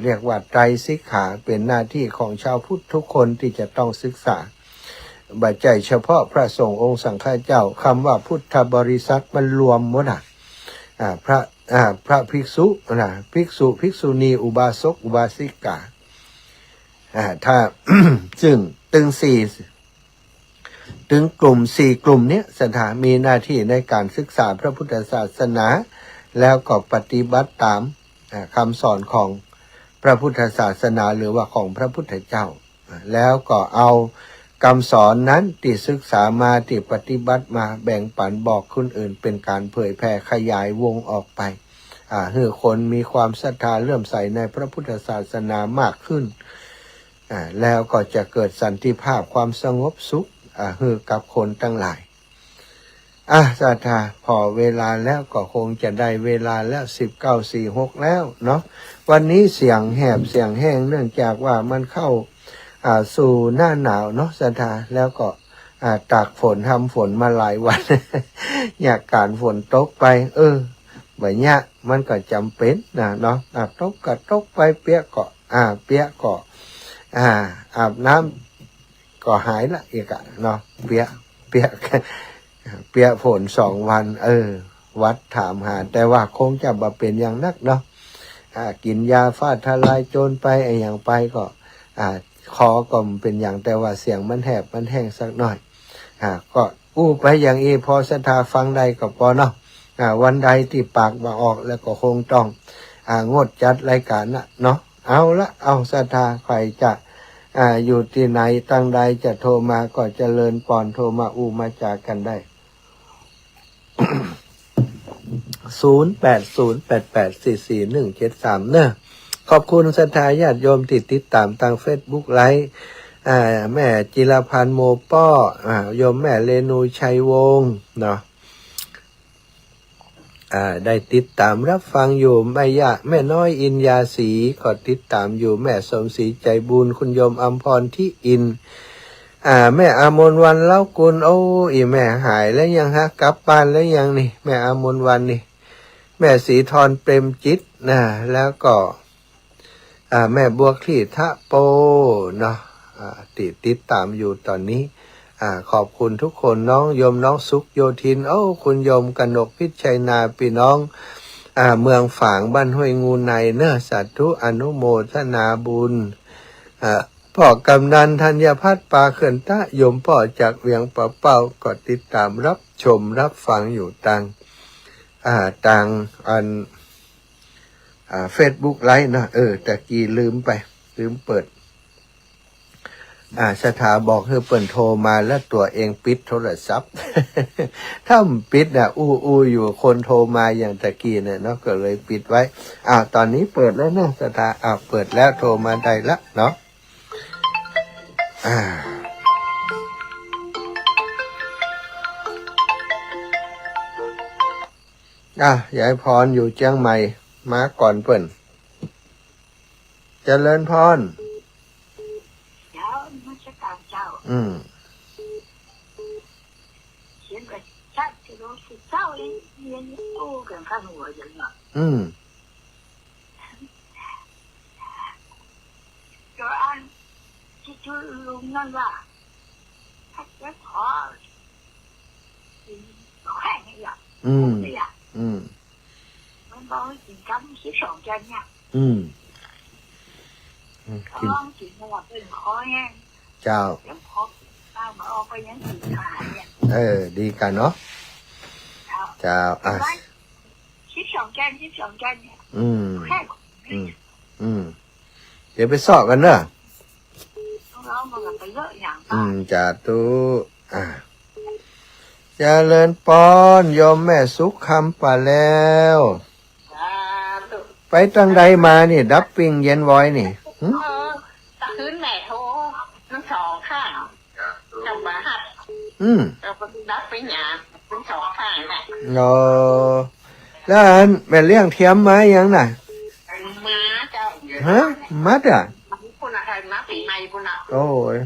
เรียกว่าไตรสิกขาเป็นหน้าที่ของชาวพุทธทุกคนที่จะต้องศึกษาบัจจัยเฉพาะพระสงฆ์องค์สังฆเจ้าคำว่าพุทธบริษัทมันรวมหมดพระภิกษุภิกษุณีอุบาสกอุบาสิกาถ้า ซึ่งตึงสี่ ถึงกลุ่ม4กลุ่มเนี้ยศรัทธามีหน้าที่ในการศึกษาพระพุทธศาสนาแล้วก็ปฏิบัติตามคำสอนของพระพุทธศาสนาหรือว่าของพระพุทธเจ้าแล้วก็เอาคำสอนนั้นที่ศึกษามาที่ปฏิบัติมาแบ่งปันบอกคนอื่นเป็นการเผยแผ่ขยายวงออกไปให้คนมีความศรัทธาเลื่อมใสในพระพุทธศาสนามากขึ้นแล้วก็จะเกิดสันติภาพความสงบสุขให้กับคนทั้งหลายศรัทธาพอเวลาแล้วก็คงจะได้เวลาแล้ว19:46แล้วเนาะวันนี้เสียงแหบเสียงแห้งเนื่องจากว่ามันเข้าสู่หน้าหนาวเนาะศรัทธาแล้วก็ตากฝนทำฝนมาหลายวัน อยากการฝนตกไปแบบเนี้ยมันก็จำเป็นนะเนาะตกก็ตกไปเปียกก็เปียกก็อาบน้ำก็หายละอีกเนาะเปียกฝน2 วันวัดถามหาแต่ว่าคงจะบ่เป็นอย่างนักเนาะกินยาฟาดทลายโจรไปอย่างไปก็คอก็เป็นอย่างแต่ว่าเสียงมันแหบมันแห้งสักหน่อยก็ไปอย่างพอศรัทธาฟังใดก็พอเนาะวันใดที่ปากมาออกแล้วก็คงต้องงดจัดรายการนะเนาะเอาศรัทธาใครจะอยู่ที่ไหนตั้งใดจะโทรมาก็เจริญปอนโทรมามาจากกันได้ 0808844173 เนอะขอบคุณศรัทธาญาติโยมติดตามทาง Facebook ไลฟ์แม่จิรพันธ์โมป้อโยมแม่เรนูชัยวงศ์เนาะได้ติดตามรับฟังอยู่แม่น้อยอินยาศรีก็ติดตามอยู่แม่สมศรีใจบุญคุณโยมอัมพรที่อินแม่อามนวันเล่ากุลแม่หายแล้วยังกลับบ้านแล้วยังนี่แม่อามนวันนี่แม่สีทรเปรมจิตแล้วก็แม่บัวคลี่ทะโปเนาะติดตามอยู่ตอนนี้ขอบคุณทุกคนน้องโยมน้องสุขโยธินคุณโยมกนกพิชัยนาพี่น้องเมืองฝางบ้านห้วยงูในเนอะสาธุอนุโมทนาบุญพ่อกำนันธัญพัฒน์ปาเขื่อนตะโยมพ่อจากเวียงป่าเป้าก็ติดตามรับชมรับฟังอยู่ต่างFacebook ไลฟ์นะแต่กี้ลืมเปิดสถาบอกให้เปิ่นโทรมาแล้วตัวเองปิดโทรศัพท์ ถ้าปิดอยู่คนโทรมาอย่างตะกี้เนี่ยเนาะก็เลยปิดไว้ตอนนี้เปิดแล้วนะสถาเปิดแล้วโทรมาได้ละเนาะยายพรอยู่เชียงใหม่มาก่อนเปิ่นเจริญพร现在站这都是早的，年都跟看我人了。就按就弄那个，他别跑，快那样，对呀，我把我紧张去上班呀，刚进那个本科呀，เจ้ามาออกไปยังสีขายเนี่ยดีกันเนาะเจ้าชิดสองแกนเนี่ยแค่เดี๋ยวไปสอบกันเนอะเรามันไปเยอะอย่างจ่าตู้เจริญปอนโยมแม่สุขคำป่าแล้วไปตั้งใดมานี่ดับปิ้งเย็นไว้นี่ตะคืนแม่โทรทั้งสองข้างจำบาหัดเราไปดับไปหยาทั้งสองข้างแหละแล้วแม่เลี้ยงเทียมมายังน่ะม้าเจ้ามัดคุณอะไรม้าปีใหม่คุณโอ้ย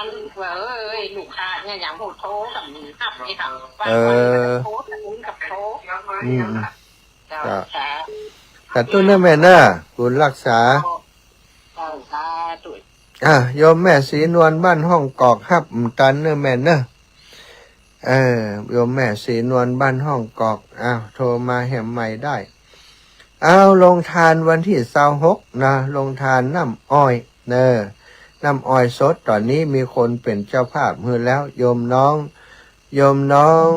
ลูกลูกค้าเนี่ยอย่างหูโทรกับหับนี่ค่ะโทรกับคุณกับโทรแต่ตุ้นนี่แม่น่ะคุณรักษาโยมแม่ศรีนวลบ้านห้องกอกฮับตันเนอะแม่เนอะโยมแม่ศรีนวลบ้านห้องกอกโทรมาแหมใหม่ได้ลงทานวันที่26นะลงทานน้ำอ้อยเนอะ น้ำอ้อยสดตอนนี้มีคนเป็นเจ้าภาพมือแล้วโยมน้อง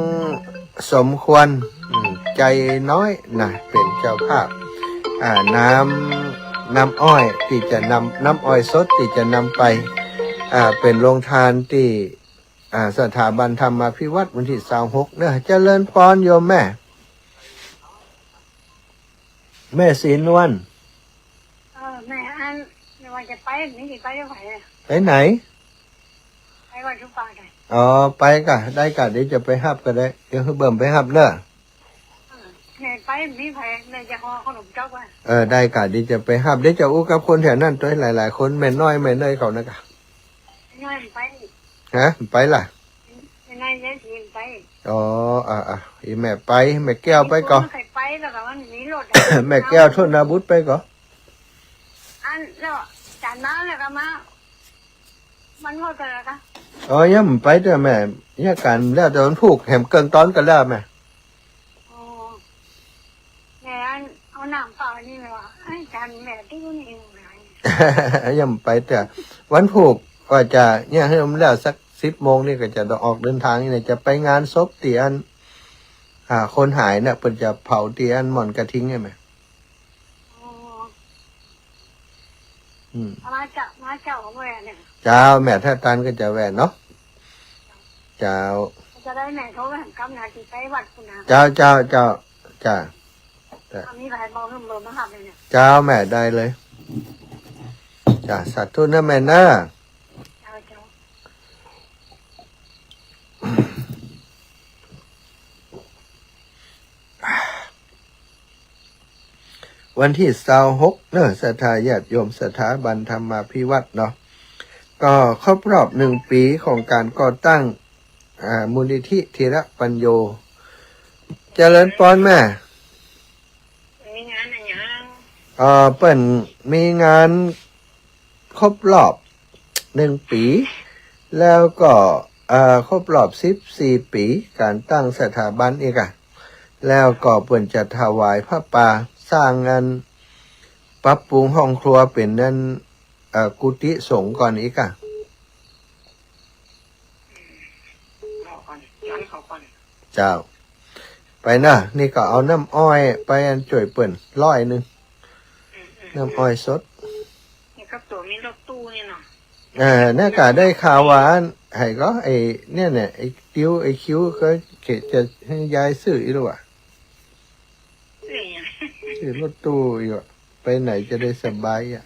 สมควรใจน้อยนะเป็นเจ้าภาพน้ำอ้อยที่จะนำน้ำอ้อยสดที่จะนำไปเป็นโรงทานที่สถาบันธรรมาภิวัตรวันที่26เนอะเจริญพรโยมแม่ศรีนวล แม่อันว่าจะไปนี่ไปได้ไหม ไปไหน ไปวันทุกป่าได้ อ๋อไปกะได้กะเดี๋ยวจะไปฮับก็ได้เดี๋ยวเบิ่มไปฮับเนอะ แม่ไปมีใครแม่จะห่อขนมจ๊อกว่า ได้กะเดี๋ยวจะไปฮับเดี๋ยวจะอู้กับคนแถวนั้นตัวหลายๆคนแม่น้อยแม่เนยเขานะกะ ง่ายไป ฮะไปล่ะ ง่ายยันทีไป อ๋ออีแม่ไปแม่แก้วไปก่อน ใครไปแล้วก็มันมีรถ แม่แก้วทนนาบุตรไปก่อน อันแล้วจานน้ำแล้วก็มามันหมดแล้วก็ อ๋อยังไม่ไปเด้อแม่เนี่ยกันแล้วแต่มันผูกแหมเกินตอนกันแล้วแม่ อ๋อแม่อันเอาน้ำเปล่านี่เลยว่าไอ้จานแม่ที่นี่อยู่ไหน ยังไม่ไปแต่วันผูกก็จะเนี่ยให้มันแล้วสัก10 โมงนี่ก็จะออกเดินทางนี่เนี่ยจะไปงานศพเตียนคนหายเนี่ยเพิ่นจะเผาเตียนหม่อนกระทิ้งใช่ไหม อ๋อ มาเจ้าของแม่เนี่ย เจ้าแม่ท่าตันก็จะแหวนเนาะเจ้า จะได้แม่เขาไปหันกำนาที่ไปวัดคุณนะ เจ้าจ้า อันนี้ใครบอกเพิ่มเบอร์มาหับเลยเนี่ย เจ้าแม่ได้เลยจ้าสาธุนะแม่นะ เจ้า วันที่26เนอะศรัทธาญาติโยมสถาบันธรรมาภิวัตรเนาะก็ครบรอบ1 ปีของการก่อตั้งมูลนิธิธีระปัญโยเจริญปอนแม่ มีงานอะไรอย่าง เปิ้นมีงานครบรอบ1 ปี แล้วก็ครบรอบ14 ปีการตั้งสถาบันอีกแล้วก็เปิ้นจะถวายพระป่าสร้างงานปรับปรุงห้องครัวเป็นนั่นกุฏิสงฆ์ก่อนอีกบอกก่อนย้อนเขาก่อน เจ้า ไปนะนี่ก็เอาน้ำอ้อยไปอันจ่วยเปิ้น100น้ำอ้อยสด นี่ก็ตัวมีรถตู้นี่เนาะ น่าก็ได้ข่าวว่าให้ก็ไอ้เนี่ยไอ้ติ้วไอ้คิ้วก็เขตจะให้ยายซื้ออีหรือวะ ซื้อยัง ซื้อรถตู้อยู่อะไปไหนจะได้สบายอ่ะ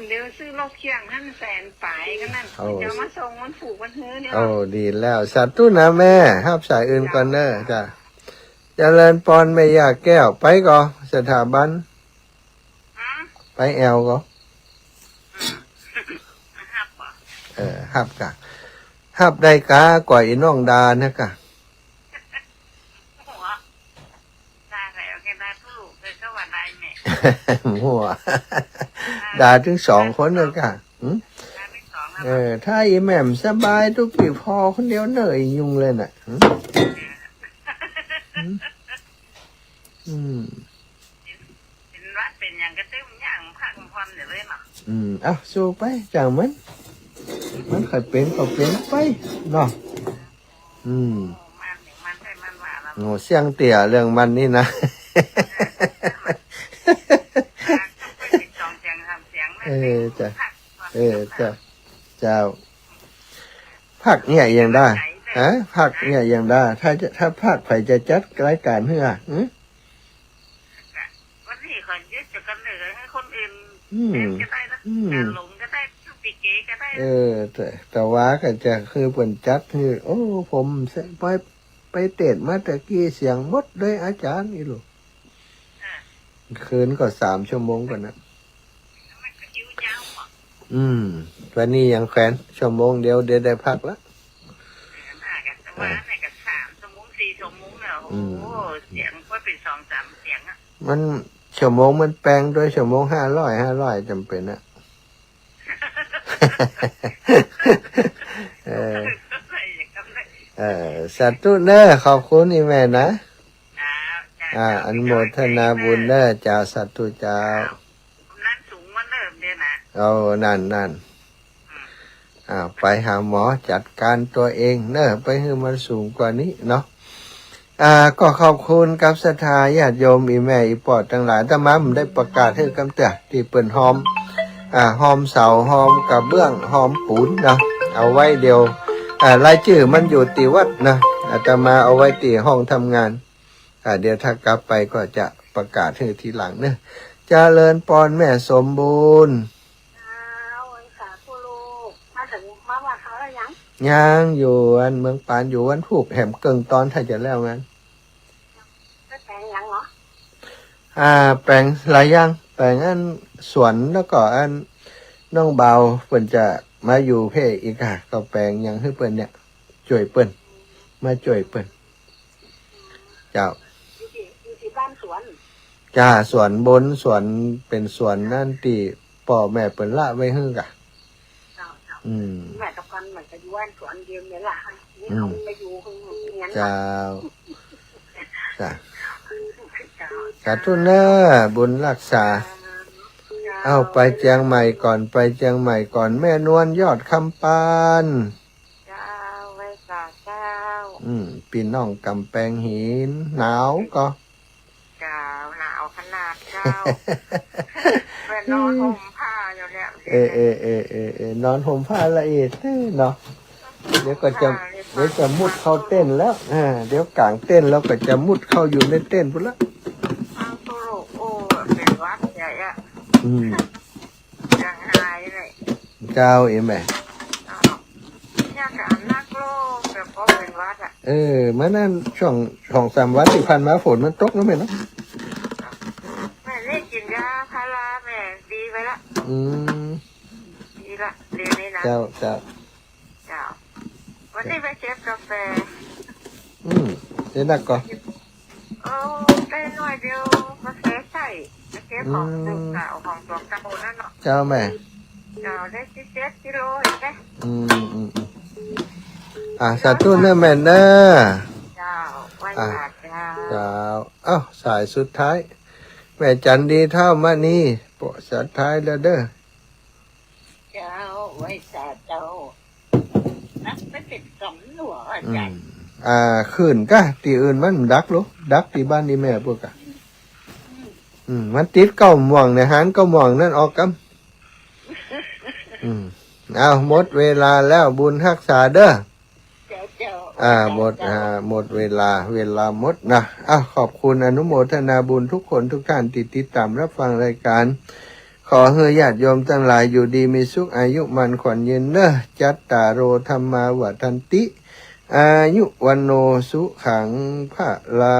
เดี๋ยวซื้อรถเคียงท่านแสนปลายกันนั่นเดี๋ยวมาส่งมันผูกมันเฮือเนี่ย โอ้ดีแล้วสาธุนะแม่ห้ามสายอื่นก่อนเนอะจ้ะเจริญปอนไม่อยากแก้วไปก่อนสถาบันไปแอลก็ หับป่ะ ฮับกะฮับได้กากว่าอีน้องดานะกะ หัวได้แล้วแกได้ผู้ลูกเลยก็ว่าได้แม่ หัวดาถึง2 คนเลยกะได้ไม่สองแล้ว ถ้าอีแหม่มสบายทุกปีพอคนเดียวเหนื่อยยุ่งเลยน่ะเป็นวัดเป็นอย่างกระตึ้มอย่างพักความเดี๋ยวเลยเนาะ สู้ไปจังมันเคยเป็นก็เป็นไปเนาะมันอย่างมันได้มันว่าแล้ว โง่เสียงเตี่ยเรื่องมันนี่นะ ต้องไปติดจองเสียงทำเสียงนะจ้ะเจ้าผักเนี่ยยังได้ผักเนี่ยยังได้ถ้าผักไผจะจัดรายการเพื่อวันนี้คนยึดจะกันเลยให้คนอื่นเล่นก็ได้นะการหลงก็ได้ปีเก๋ก็ได้แต่ว่าก็จะคือเปิ่นจัดคือโอ้ผมไปเตะมาตะกี้เสียงหมดเลยอาจารย์นี่ลูกคืนก็3 ชั่วโมงก่อนนะวันนี้ยังแขวนชั่วโมงเดียวได้พักแล้วว่าในกับ3 ชั่วโมง4 ชั่วโมงแล้วโอ้เสียงก็เป็น2-3 เสียงอ่ะมันชั่วโมงมันแปลงด้วยชั่วโมง500จำเป็นอะสาธุเนอะขอบคุณอีแม่นะอนุโมทนาบุญเนอะเจ้าสาธุเจ้านั้นสูงมาเริ่มเด้อนะ เอานั่นไปหาหมอจัดการตัวเองเนอะไปให้มันสูงกว่านี้เนาะก็ขอบคุณกับศรัทธาญาติโยมอีแม่อีปอดทั้งหลายแต่มาผมได้ประกาศให้กำเตือที่เปิ่นหอมหอมเสาหอมกระเบื้องหอมปูนนะเอาไว้เดียวรายชื่อมันอยู่ตีวัดนะอาตมาเอาไว้ตีห้องทำงานเดี๋ยวถ้ากลับไปก็จะประกาศให้ทีหลังเนอะเจริญพรแม่สมบูรณ์สาธุลูกมาถึงมาว่าเขาแล้วยังยังอยู่อันเมืองปานอยู่วันผูกแหมเกิงตอนถ้าจะแล้วงั้นไม่แปลงยังเหรอแปลงหลายอย่างแปลงอันสวนแล้วก็อันน้องเบาเปิ่นจะมาอยู่เพ่อีกก็แปลงยังให้เปิ่นเนี่ยช่วยเปิ่นมาช่วยเปิ่นเจ้าอยู่ที่บ้านสวนจ้าสวนบนสวนเป็นสวนนั่นที่พ่อแม่เปิ่นละไว้ให้กะแม่กับกันเหมือนกับอยู่บ้านสวนเดียวเนี่ยแหละนี่เขาไม่อยู่งั้นจ้าจ้าสาธุเนอบุญรักษาเอาไปเชียงใหม่ก่อนไปเชียงใหม่ก่อนแม่นวลยอดคำปานเจ้าไว้สาเจ้าพี่น้องกำแพงหินหนาวก็เจ้าหนาวขนาดเจ้าเป็นนอนห่มผ้าอยู่เนี่ยนอนห่มผ้าละเอียดเนาะเดี๋ยวจะมุดเข้าเต้นแล้วเดี๋ยวกลางเต้นแล้วก็จะมุดเข้าอยู่ในเต้นพุ่นละเอาตัวโลกโอ้เป็นวัดใหญ่อะยังหายเลยเจ้าเอ็มแม่ยากการนักโลกแต่พอเป็นวัดอะมานั่นช่วง3 วันที่ผ่านมาฝนมันตกแล้วแม่เนาะแม่ได้กินยาพาราแม่ดีไปละดีละเรียนนี่นะเจ้าวันนี้ไปเก็บกาแฟเดี๋ยวนักก่อนได้หน่อยเดียวมาเก็บใส่เก็บของตัวเก่าของตัวเก่านั่นเนาะเจ้าแม่เจ้าได้17 กิโลเองนะสาธุเนอะแม่เนอะเจ้าไว้เจ้าสายสุดท้ายแม่จันดีเท่ามานี่ปะสุดท้ายแล้วเด้อเจ้าไว้สาเจ้านักไปติดสำหนัวอาจารย์คืนก็ตีอื่นมันดักลูกดักที่บ้านนี่แม่พวกอะมันติดเก้าหม่วงในหานเก้าหม่วงนั่นออกกันเอาหมดเวลาแล้วบุญรักษาเด้อหมดเวลาหมดนะขอบคุณอนุโมทนาบุญทุกคนทุกท่านติดตามรับฟังรายการขอให้ญาติโยมทั้งหลายอยู่ดีมีสุขอายุมันขวัญยืนเนอะจัตตารโอธรรมาวัฏันติอายุวันโนสุขังภะลา